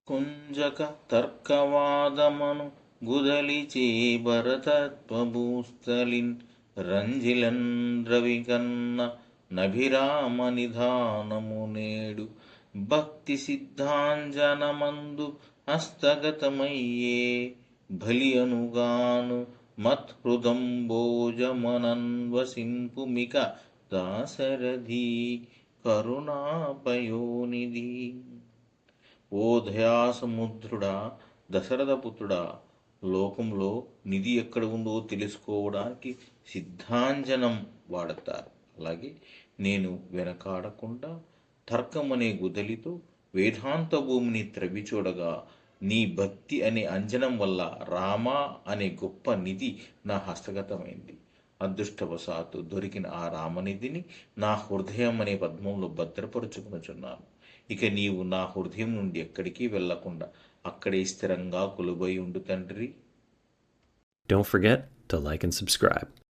కుంజక తర్కవాదమను గుదలిచే భరతత్వభూస్థలిన్ రంజిలన్ రవికన్న నభిరామ నిధానము నేడు భక్తి సిద్ధాంజనమందు హస్తగతమయ్యే బలి అనుగాను మత్హృదంబోజమనన్వసింపుమిక దాశరథి కరుణాపయోనిధి. ఓ దయాసముద్రుడా, దశరథపుత్రుడా, లోకంలో నిధి ఎక్కడ ఉందో తెలుసుకోవడానికి సిద్ధాంజనం వాడతారు. అలాగే నేను వెనకాడకుండా తర్కం అనే గుదలితో వేదాంత భూమిని త్రవ్విచూడగా నీ భక్తి అనే అంజనం వల్ల రామా అనే గొప్ప నిధి నా హస్తగతమైంది. అదృష్టవశాత్తు దొరికిన ఆ రామనిధిని నా హృదయం అనే పద్మంలో భద్రపరుచుకునుచున్నాను. ఇక నీవు నా హృదయం నుండి ఎక్కడికి వెళ్ళకుండా అక్కడే స్థిరంగా కొలువై ఉండు తండ్రి. Don't forget to like and subscribe.